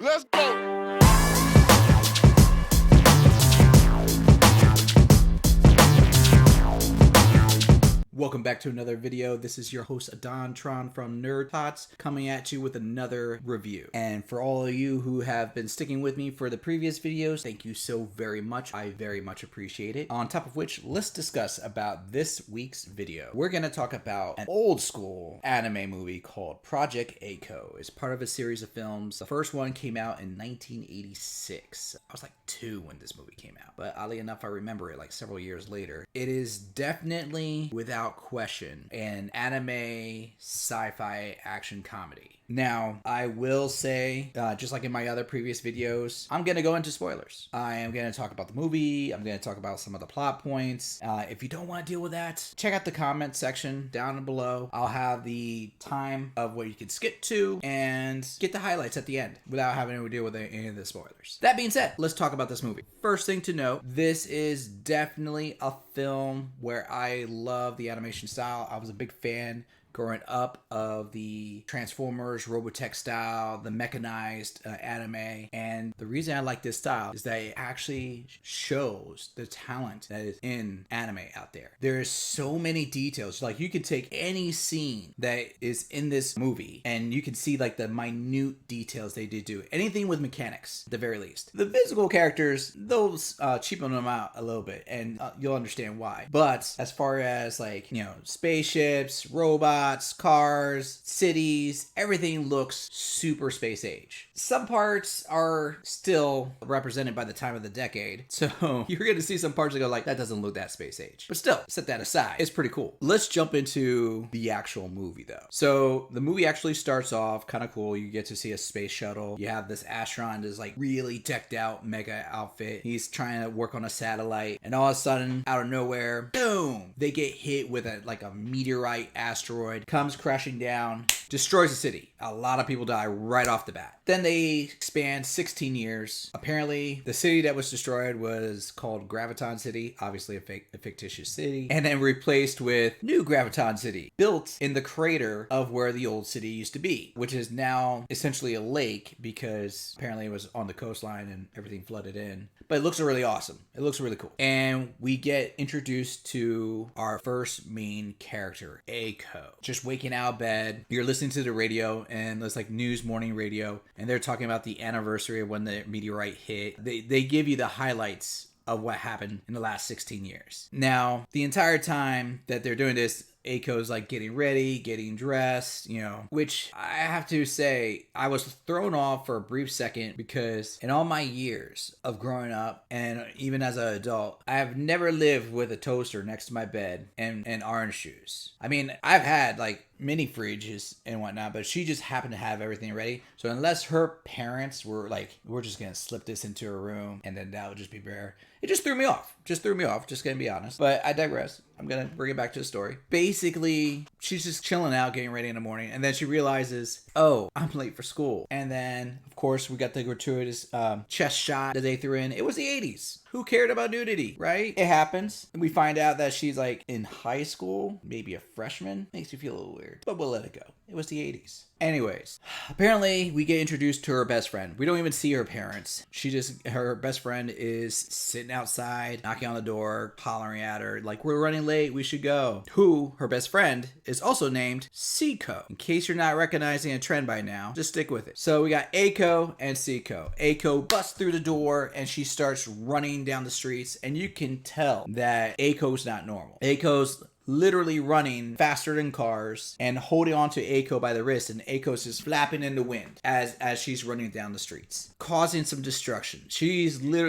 Let's go. Welcome back to another video. This is your host Ahdontron from NerdTots coming at you with another review. And for all of you who have been sticking with me for the previous videos, thank you so very much. I very much appreciate it. On top of which, let's discuss about this week's video. We're going to talk about an old school anime movie called Project A-ko. It's part of a series of films. The first one came out in 1986. I was like 2 when this movie came out, but oddly enough, I remember it like several years later. It is definitely, without question, an anime sci-fi action comedy. Now, I will say, just like in my other previous videos, I'm going to go into spoilers. I am going to talk about the movie. I'm going to talk about some of the plot points. If you don't want to deal with that, check out the comment section down below. I'll have the time of what you can skip to and get the highlights at the end without having to deal with any of the spoilers. That being said, let's talk about this movie. First thing to note, this is definitely a film where I love the animation style. I was a big fan growing up of the Transformers, Robotech style, the mechanized anime. And the reason I like this style is that it actually shows the talent that is in anime out there. There's so many details. Like, you could take any scene that is in this movie and you can see like the minute details they did do. Anything with mechanics, at the very least. The physical characters, those cheapen them out a little bit, and you'll understand why. But as far as like, you know, spaceships, robots, cars, cities, everything looks super space age. Some parts are still represented by the time of the decade, so you're going to see some parts that go like, that doesn't look that space age. But still, set that aside, it's pretty cool. Let's jump into the actual movie though. So the movie actually starts off kind of cool. You get to see a space shuttle. You have this astronaut that's like really decked out mega outfit. He's trying to work on a satellite, and all of a sudden, out of nowhere, boom, they get hit with a meteorite asteroid, comes crashing down, destroys the city. A lot of people die right off the bat. Then they span 16 years. Apparently, the city that was destroyed was called Graviton City, obviously a fictitious city, and then replaced with New Graviton City, built in the crater of where the old city used to be, which is now essentially a lake because apparently it was on the coastline and everything flooded in. But it looks really awesome. It looks really cool. And we get introduced to our first main character, A-ko. Just waking out of bed, you're listening to the radio, and it's like news morning radio, and they're talking about the anniversary of when the meteorite hit. They give you the highlights of what happened in the last 16 years. Now, the entire time that they're doing this, A-ko's like getting ready, getting dressed, you know, which I have to say, I was thrown off for a brief second because in all my years of growing up and even as an adult, I have never lived with a toaster next to my bed and orange shoes. I mean, I've had like mini fridges and whatnot, but she just happened to have everything ready. So unless her parents were like, we're just gonna slip this into her room and then that would just be bare, it just threw me off. Just gonna be honest. But I digress. I'm gonna bring it back to the story. Basically, she's just chilling out, getting ready in the morning, and then she realizes, oh, I'm late for school. And then, of course, we got the gratuitous chest shot that they threw in. It was the 80s. Who cared about nudity, right? It happens. And we find out that she's like in high school, maybe a freshman. Makes you feel a little weird, but we'll let it go. It was the 80s. Anyways, apparently we get introduced to her best friend. We don't even see her parents. Her best friend is sitting outside, knocking on the door, hollering at her, like, we're running late, we should go. Who, her best friend, is also named C-ko. In case you're not recognizing a trend by now, just stick with it. So we got A-ko and C-ko. A-ko busts through the door and she starts running down the streets, and you can tell that A-ko's not normal. A-ko's literally running faster than cars and holding on to A-ko by the wrist, and A-ko's just flapping in the wind as she's running down the streets, causing some destruction.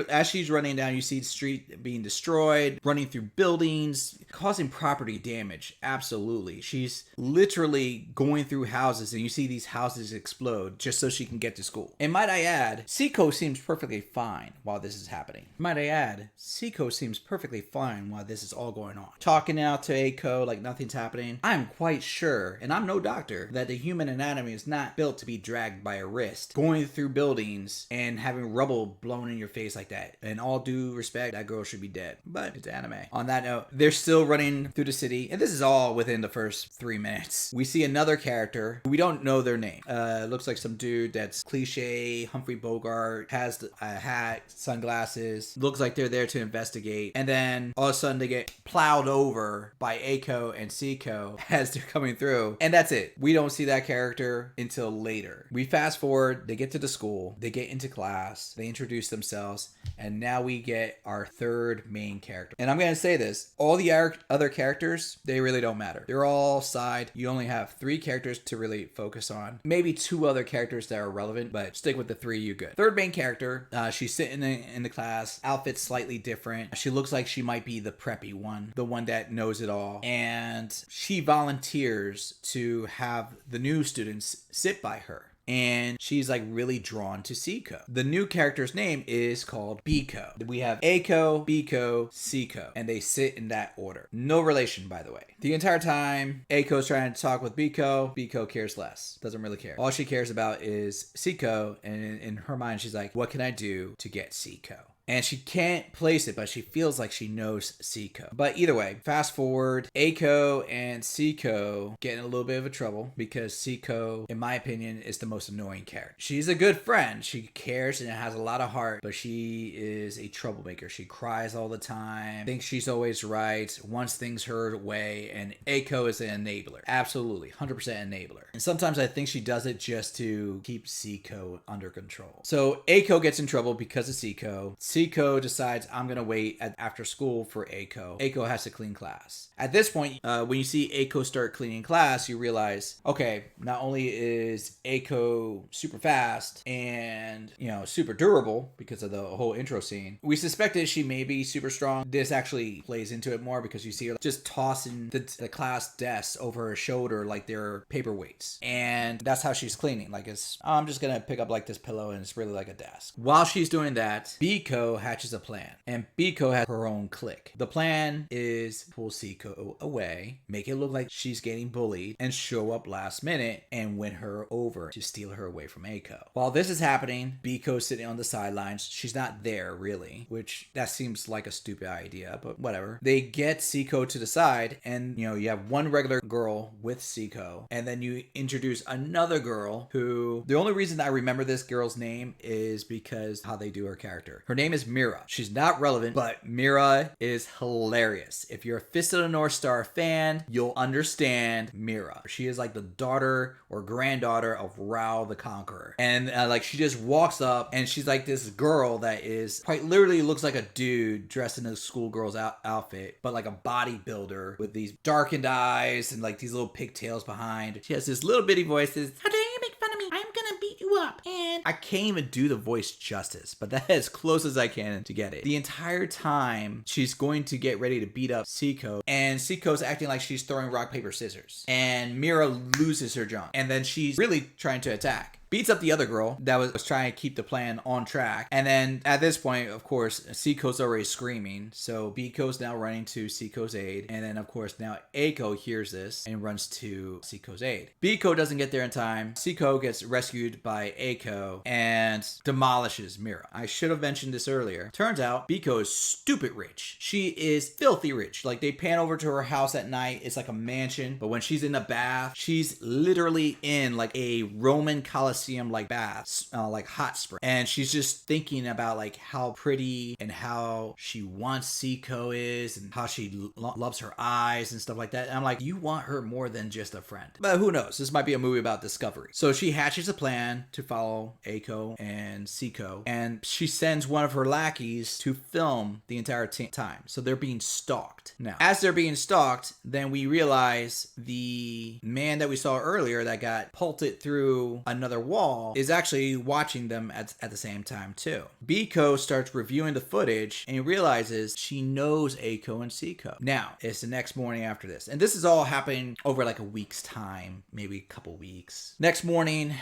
As she's running down, you see the street being destroyed, running through buildings, causing property damage. Absolutely. She's literally going through houses, and you see these houses explode just so she can get to school. And might I add, C-ko seems perfectly fine while this is happening. Might I add, C-ko seems perfectly fine while this is all going on. Talking out to Eiko like nothing's happening. I'm quite sure, and I'm no doctor, that the human anatomy is not built to be dragged by a wrist, going through buildings and having rubble blown in your face like that. In all due respect, that girl should be dead. But it's anime. On that note, they're still running through the city, and this is all within the first 3 minutes. We see another character. We don't know their name. Looks like some dude that's cliche, Humphrey Bogart, has a hat, sunglasses. Looks like they're there to investigate. And then all of a sudden they get plowed over by Eiko and Seiko as they're coming through. And that's it. We don't see that character until later. We fast forward, they get to the school, they get into class, they introduce themselves, and now we get our third main character. And I'm going to say this, all the other characters, they really don't matter. They're all side. You only have 3 characters to really focus on. Maybe 2 other characters that are relevant, but stick with the 3, you good. Third main character, she's sitting in the class, outfit's slightly different. She looks like she might be the preppy one, the one that knows it all. And she volunteers to have the new students sit by her. And she's like really drawn to Seiko. The new character's name is called Biko. We have Eiko, Biko, Seiko, and they sit in that order. No relation, by the way. The entire time, Eiko's trying to talk with Biko. Biko cares less. Doesn't really care. All she cares about is Seiko, and in her mind, she's like, what can I do to get Seiko? And she can't place it, but she feels like she knows Seiko. But either way, fast forward, Eiko and Seiko get in a little bit of a trouble because Seiko, in my opinion, is the most annoying character. She's a good friend. She cares and has a lot of heart, but she is a troublemaker. She cries all the time, thinks she's always right, wants things her way, and Eiko is an enabler. Absolutely, 100% enabler. And sometimes I think she does it just to keep Seiko under control. So Eiko gets in trouble because of Seiko. Seiko decides, I'm going to wait after school for Eiko. Eiko has to clean class. At this point, when you see Eiko start cleaning class, you realize, okay, not only is Eiko super fast and, super durable because of the whole intro scene, we suspected she may be super strong. This actually plays into it more because you see her just tossing the class desks over her shoulder like they're paperweights. And that's how she's cleaning. Like, I'm just going to pick up like this pillow and it's really like a desk. While she's doing that, Biko hatches a plan, and Biko has her own clique. The plan is pull Seiko away, make it look like she's getting bullied, and show up last minute and win her over to steal her away from Eiko. While this is happening, Biko's sitting on the sidelines. She's not there really, which that seems like a stupid idea, but whatever. They get Seiko to the side, and you have one regular girl with Seiko, and then you introduce another girl who, the only reason I remember this girl's name is because how they do her character. Her name is Mira. She's not relevant, but Mira is hilarious. If you're a Fist of the North Star fan, you'll understand Mira. She is like the daughter or granddaughter of Rao the Conqueror. And she just walks up and she's like this girl that is quite literally looks like a dude dressed in a schoolgirl's outfit, but like a bodybuilder with these darkened eyes and like these little pigtails behind. She has this little bitty voice. How dare you make fun of me? I'm gonna beat you up. And I can't even do the voice justice, but that's as close as I can to get it. The entire time she's going to get ready to beat up Seiko, and Seiko's acting like she's throwing rock, paper, scissors. And Mira loses her jump. And then she's really trying to attack. Beats up the other girl that was trying to keep the plan on track. And then at this point, of course, Seiko's already screaming. So Biko's now running to Seiko's aid. And then, of course, now Eiko hears this and runs to Seiko's aid. Biko doesn't get there in time. Seiko gets rescued by Eiko and demolishes Mira. I should have mentioned this earlier. Turns out Biko is stupid rich. She is filthy rich. Like, they pan over to her house at night. It's like a mansion. But when she's in the bath, she's literally in like a Roman Colosseum like baths, like hot spring, and she's just thinking about like how pretty and how she wants Seiko is and how she loves her eyes and stuff like that. And I'm like, you want her more than just a friend. But who knows, this might be a movie about discovery. So she hatches a plan to follow Eiko and Seiko, and she sends one of her lackeys to film the entire time. So they're being stalked. Now as they're being stalked, then we realize the man that we saw earlier that got pulted through another wall is actually watching them at the same time too. Biko starts reviewing the footage and he realizes she knows Eiko and Seiko. Now, it's the next morning after this. And this is all happening over like a week's time, maybe a couple weeks. Next morning,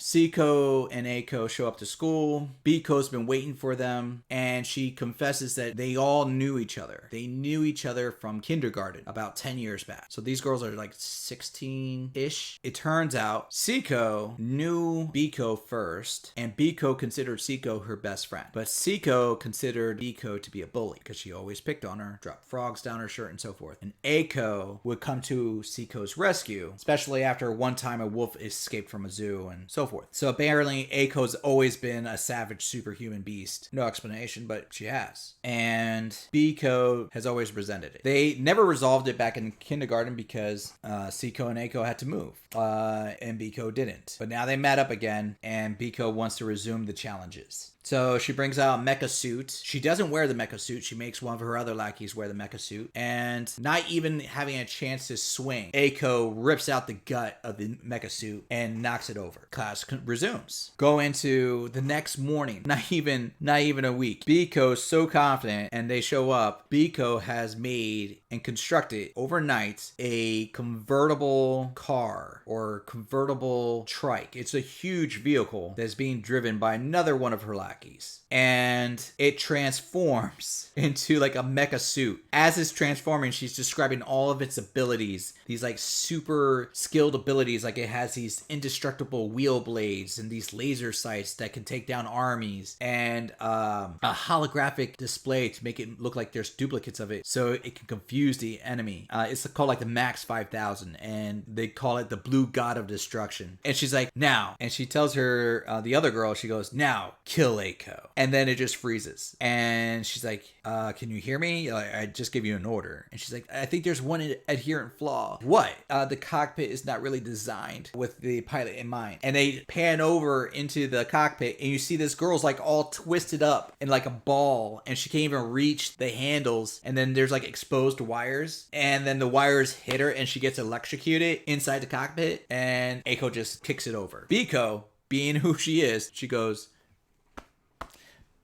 Siko and Eiko show up to school. Biko's been waiting for them, and she confesses that they all knew each other. They knew each other from kindergarten about 10 years back. So these girls are like 16-ish. It turns out Siko knew Biko first, and Biko considered Siko her best friend. But Siko considered Biko to be a bully because she always picked on her, dropped frogs down her shirt, and so forth. And Eiko would come to Siko's rescue, especially after one time a wolf escaped from a zoo and so forth. So apparently Eiko's always been a savage superhuman beast. No explanation, but she has. And Biko has always resented it. They never resolved it back in kindergarten because Siko and Eiko had to move, and Biko didn't. But now they met up again, and Biko wants to resume the challenges. So she brings out a mecha suit. She doesn't wear the mecha suit. She makes one of her other lackeys wear the mecha suit. And not even having a chance to swing, Eiko rips out the gut of the mecha suit and knocks it over. Class resumes. Go into the next morning. Not even a week. Biko's so confident, and they show up. Biko has made and constructed overnight a convertible car or convertible trike. It's a huge vehicle that's being driven by another one of her lackeys. And it transforms into like a mecha suit. As it's transforming, she's describing all of its abilities, these like super skilled abilities. Like it has these indestructible wheel blades and these laser sights that can take down armies, and a holographic display to make it look like there's duplicates of it so it can confuse the enemy. It's called like the Max 5000, and they call it the Blue God of Destruction. And she's like, now. And she tells her, the other girl, she goes, now, kill Eiko. And then it just freezes. And she's like, can you hear me? I just gave you an order. And she's like, I think there's one adherent flaw. What? The cockpit is not really designed with the pilot in mind. And they pan over into the cockpit, and you see this girl's like all twisted up in like a ball, and she can't even reach the handles. And then there's like exposed wires, and then the wires hit her, and she gets electrocuted inside the cockpit, and Eiko just kicks it over. Biko, being who she is, she goes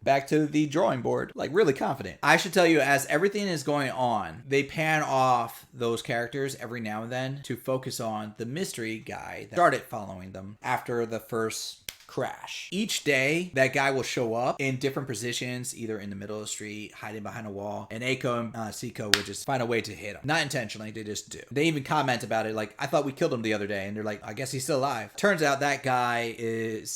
back to the drawing board, like really confident. I should tell you, as everything is going on, they pan off those characters every now and then to focus on the mystery guy that started following them after the first crash. Each day, that guy will show up in different positions, either in the middle of the street, hiding behind a wall, and Eiko and Siko will just find a way to hit him. Not intentionally, they just do. They even comment about it, like, I thought we killed him the other day, and they're like, I guess he's still alive. Turns out that guy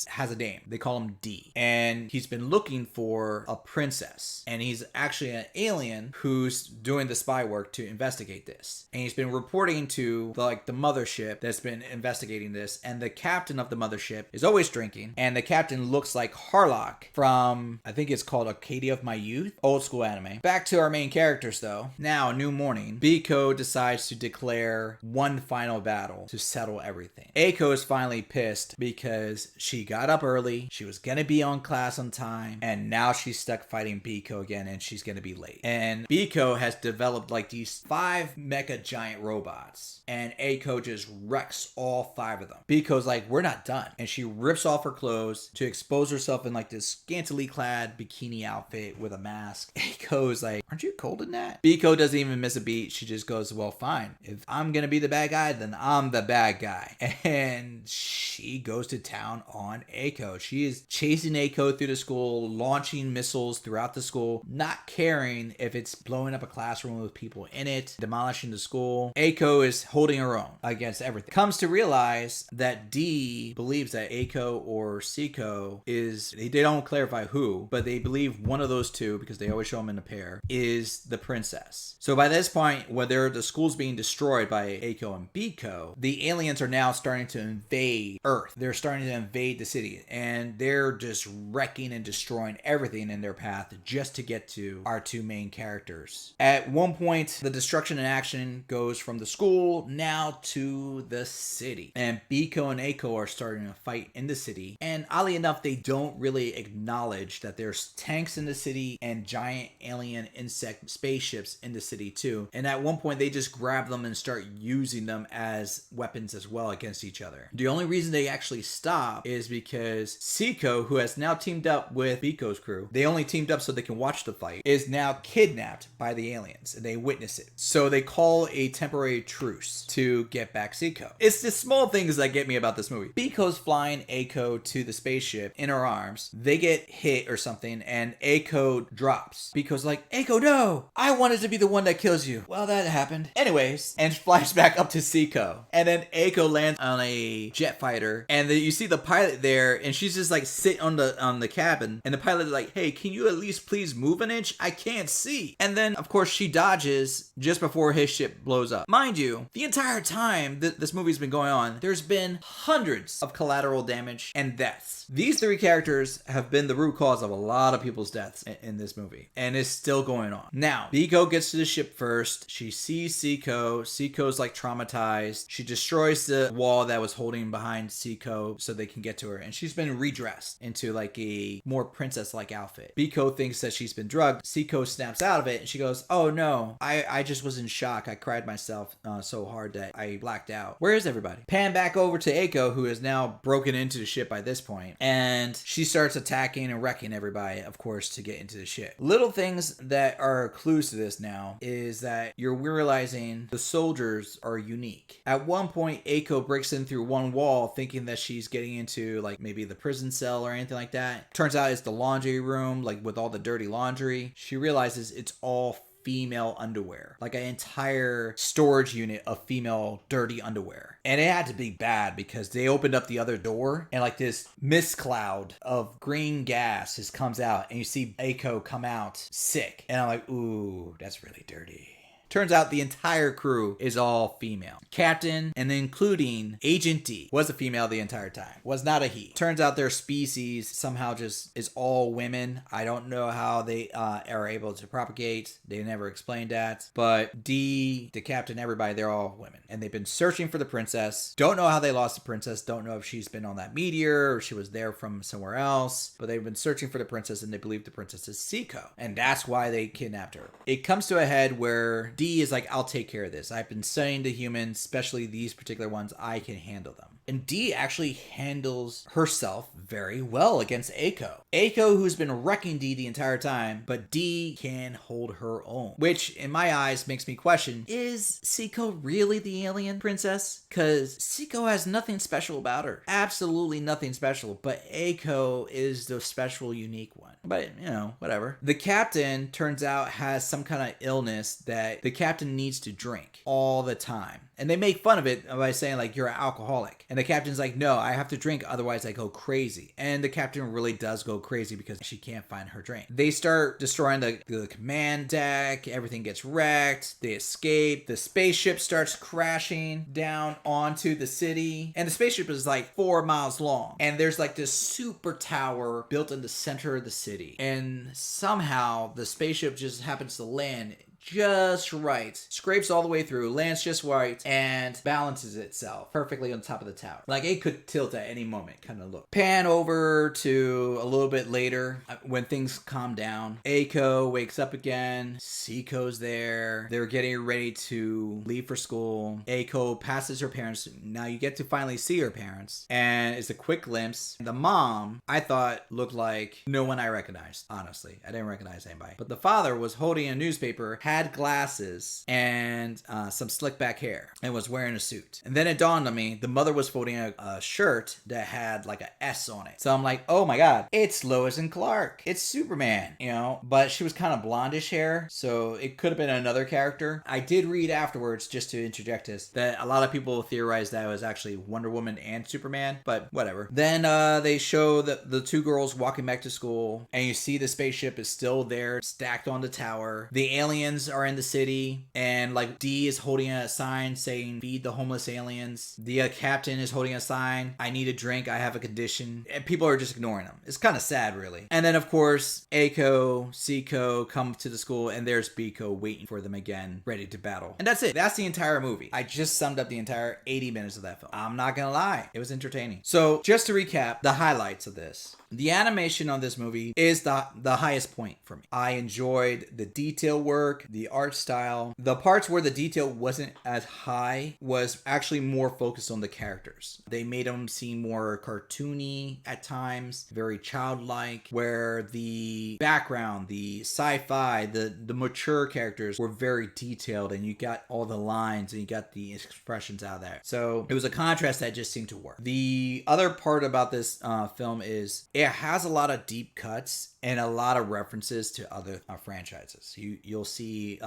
has a name. They call him D. And he's been looking for a princess, and he's actually an alien who's doing the spy work to investigate this. And he's been reporting to the mothership that's been investigating this, and the captain of the mothership is always drinking. And the captain looks like Harlock from, I think it's called Arcadia of My Youth, old school anime. Back to our main characters though. Now, a new morning, Biko decides to declare one final battle to settle everything. Eiko is finally pissed because she got up early, she was gonna be on class on time, and now she's stuck fighting Biko again, and she's gonna be late. And Biko has developed like these 5 mecha giant robots, and Eiko just wrecks all 5 of them. Biko's like, we're not done. And she rips off her clothes to expose herself in like this scantily clad bikini outfit with a mask. Eiko's like, aren't you cold in that? Biko doesn't even miss a beat. She just goes, well, fine. If I'm gonna be the bad guy, then I'm the bad guy. And she goes to town on Eiko. She is chasing Eiko through the school, launching missiles throughout the school, not caring if it's blowing up a classroom with people in it, demolishing the school. Eiko is holding her own against everything. Comes to realize that D believes that Eiko or Siko is, they don't clarify who, but they believe one of those two, because they always show them in a pair, is the princess. So by this point, whether the school's being destroyed by Eiko and Biko, the aliens are now starting to invade Earth. They're starting to invade the city, and they're just wrecking and destroying everything in their path just to get to our 2 main characters. At one point, the destruction and action goes from the school now to the city, and Biko and Eiko are starting to fight in the city city. And oddly enough, they don't really acknowledge that there's tanks in the city and giant alien insect spaceships in the city too. And at one point, they just grab them and start using them as weapons as well against each other. The only reason they actually stop is because Seiko, who has now teamed up with Biko's crew, they only teamed up so they can watch the fight, is now kidnapped by the aliens and they witness it. So they call a temporary truce to get back Seiko. It's the small things that get me about this movie. Biko's flying Aiko to the spaceship in her arms. They get hit or something and Aiko drops. Biko's like, Aiko, no! I wanted to be the one that kills you. Well, that happened. Anyways, and flies back up to Seiko. And then Aiko lands on a jet fighter and then you see the pilot there and she's just like sitting on the cabin and the pilot is like, hey, can you at least please move an inch? I can't see. And then of course she dodges just before his ship blows up. Mind you, the entire time this movie's been going on, there's been hundreds of collateral damage and deaths. These three characters have been the root cause of a lot of people's deaths in this movie, and it's still going on. Now, Biko gets to the ship first. She sees Seiko. Seiko's like traumatized. She destroys the wall that was holding behind Seiko so they can get to her, and she's been redressed into like a more princess-like outfit. Biko thinks that she's been drugged. Seiko snaps out of it, and she goes, oh no, I just was in shock. I cried myself so hard that I blacked out. Where is everybody? Pan back over to Aiko, who is now broken into the ship by this point, and she starts attacking and wrecking everybody, of course, to get into the ship. Little things that are clues to this now is that you're realizing the soldiers are unique. At one point, Aiko breaks in through one wall thinking that she's getting into like maybe the prison cell or anything like that. Turns out it's the laundry room, like with all the dirty laundry. She realizes it's all female underwear, like an entire storage unit of female dirty underwear. And it had to be bad because they opened up the other door and like this mist cloud of green gas just comes out and you see Aiko come out sick. And I'm like, ooh, that's really dirty. Turns out the entire crew is all female. Captain, and including Agent D, was a female the entire time. Was not a he. Turns out their species somehow just is all women. I don't know how they are able to propagate. They never explained that. But D, the captain, everybody, they're all women. And they've been searching for the princess. Don't know how they lost the princess. Don't know if she's been on that meteor or she was there from somewhere else. But they've been searching for the princess and they believe the princess is Seiko. And that's why they kidnapped her. It comes to a head where D is like, I'll take care of this. I've been studying the humans, especially these particular ones. I can handle them. And D actually handles herself very well against Aiko. Aiko, who's been wrecking D the entire time, but D can hold her own. Which, in my eyes, makes me question, is Seiko really the alien princess? Because Seiko has nothing special about her. Absolutely nothing special. But Aiko is the special, unique one. But, you know, whatever. The captain, turns out, has some kind of illness that the captain needs to drink all the time. And they make fun of it by saying, like, you're an alcoholic. And the captain's like, no, I have to drink, otherwise I go crazy. And the captain really does go crazy because she can't find her drink. They start destroying the command deck. Everything gets wrecked. They escape. The spaceship starts crashing down onto the city. And the spaceship is like 4 miles long. And there's like this super tower built in the center of the city. And somehow the spaceship just happens to land just right, scrapes all the way through, lands just right, and balances itself perfectly on top of the tower. Like it could tilt at any moment, kind of look. Pan over to a little bit later when things calm down. Aiko wakes up again. Seiko's there. They're getting ready to leave for school. Aiko passes her parents. Now you get to finally see her parents, and it's a quick glimpse. The mom, I thought, looked like no one I recognized. Honestly, I didn't recognize anybody. But the father was holding a newspaper, had glasses and some slick back hair and was wearing a suit. And then it dawned on me, the mother was folding a shirt that had like a S on it. So I'm like, oh my God, it's Lois and Clark. It's Superman, you know, but she was kind of blondish hair. So it could have been another character. I did read afterwards, just to interject this, that a lot of people theorized that it was actually Wonder Woman and Superman, but whatever. Then they show the two girls walking back to school and you see the spaceship is still there, stacked on the tower. The aliens aliens are in the city, and like D is holding a sign saying feed the homeless aliens. The captain is holding a sign, I need a drink, I have a condition, and people are just ignoring him. It's kind of sad, really. And then of course A-ko, C-ko come to the school, and there's B-ko waiting for them again, ready to battle. And that's it. That's the entire movie. I just summed up the entire 80 minutes of that film. I'm not gonna lie, it was entertaining. So just to recap the highlights of this. The animation on this movie is the highest point for me. I enjoyed the detail work, the art style. The parts where the detail wasn't as high was actually more focused on the characters. They made them seem more cartoony at times, very childlike, where the background, the sci-fi, the mature characters were very detailed, and you got all the lines and you got the expressions out of there. So it was a contrast that just seemed to work. The other part about this film is it has a lot of deep cuts and a lot of references to other franchises. You'll see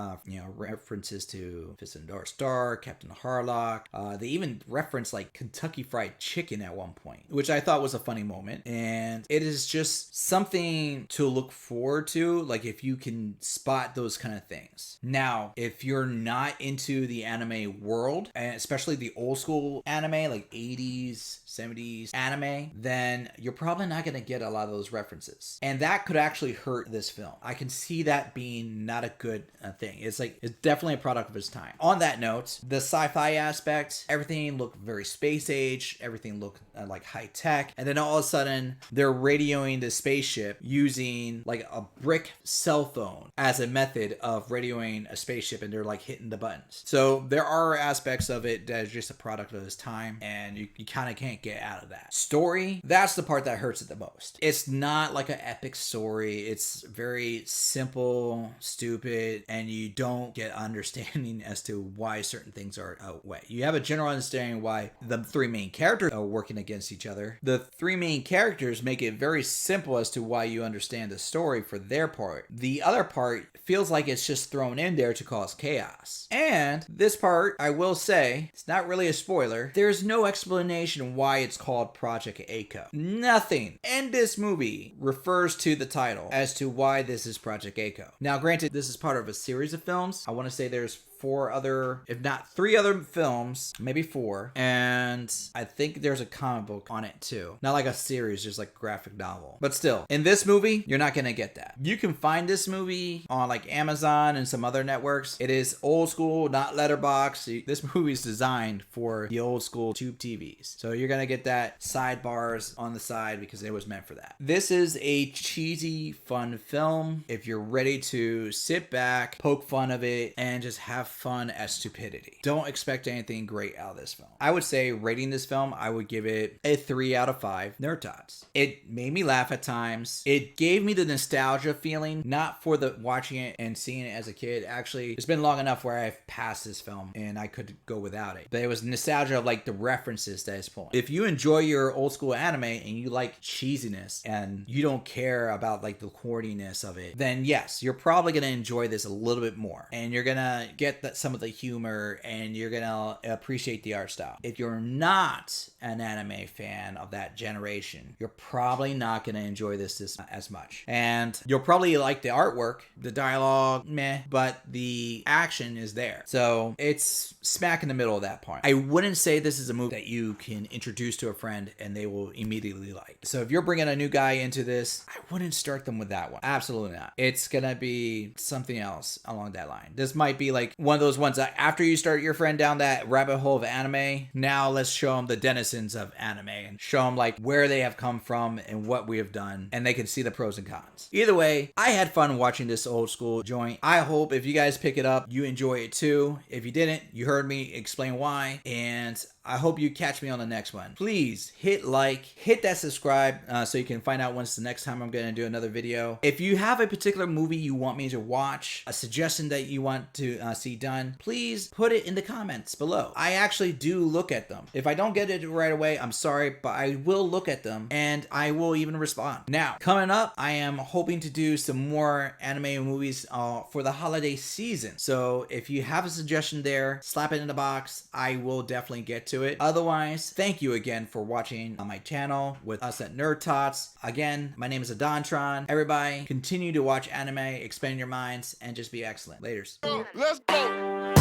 references to Fist and Dark Star, Captain Harlock. They even reference like Kentucky Fried Chicken at one point, which I thought was a funny moment. And it is just something to look forward to, like if you can spot those kind of things. Now, if you're not into the anime world, and especially the old school anime, like 80s, 70s anime, then you're probably not going to get a lot of those references. And that could actually hurt this film. I can see that being not a good thing. It's definitely a product of its time. On that note, the sci-fi aspect, everything looked very space age, everything looked like high tech, and then all of a sudden they're radioing the spaceship using like a brick cell phone as a method of radioing a spaceship, and they're like hitting the buttons. So there are aspects of it that is just a product of its time, and you kind of can't get out of that. Story, that's the part that hurts it the most. It's not like an epic story. It's very simple, stupid, and you don't get understanding as to why certain things are outweigh. You have a general understanding why the three main characters are working against each other. The three main characters make it very simple as to why you understand the story for their part. The other part feels like it's just thrown in there to cause chaos. And this part, I will say, it's not really a spoiler. There's no explanation why it's called Project A-ko. Nothing in this movie refers to the title as to why this is Project A-ko. Now, granted, this is part of a series of films. I want to say there's 4 other, if not 3 other films, maybe 4. And I think there's a comic book on it too. Not like a series, just like a graphic novel. But still, in this movie, you're not going to get that. You can find this movie on like Amazon and some other networks. It is old school, not letterbox. This movie is designed for the old school tube TVs. So you're going to get that sidebars on the side because it was meant for that. This is a cheesy, fun film. If you're ready to sit back, poke fun of it, and just have fun at stupidity. Don't expect anything great out of this film. I would say rating this film, I would give it a 3 out of 5 NerdTots. It made me laugh at times. It gave me the nostalgia feeling, not for the watching it and seeing it as a kid. Actually, it's been long enough where I've passed this film and I could go without it. But it was nostalgia of like the references that it's pulling. If you enjoy your old school anime and you like cheesiness and you don't care about like the corniness of it, then yes, you're probably going to enjoy this a little bit more. And you're going to get some of the humor, and you're gonna appreciate the art style. If you're not an anime fan of that generation, you're probably not gonna enjoy this as much. And you'll probably like the artwork, the dialogue, meh, but the action is there. So it's smack in the middle of that point. I wouldn't say this is a movie that you can introduce to a friend and they will immediately like. So if you're bringing a new guy into this, I wouldn't start them with that one. Absolutely not. It's gonna be something else along that line. This might be like one of those ones that after you start your friend down that rabbit hole of anime, now let's show them the denizens of anime and show them like where they have come from and what we have done, and they can see the pros and cons. Either way, I had fun watching this old school joint. I hope if you guys pick it up, you enjoy it too. If you didn't, you heard me explain why, and I hope you catch me on the next one. Please hit like, hit that subscribe so you can find out when's the next time I'm going to do another video. If you have a particular movie you want me to watch, a suggestion that you want to see done, please put it in the comments below. I actually do look at them. If I don't get it right away, I'm sorry, but I will look at them and I will even respond. Now, coming up, I am hoping to do some more anime movies for the holiday season. So if you have a suggestion there, slap it in the box. I will definitely get to to it. Otherwise, thank you again for watching on my channel with us at NerdTots. Again, my name is Ahdontron. Everybody, continue to watch anime, expand your minds, and just be excellent. Laters. Let's go.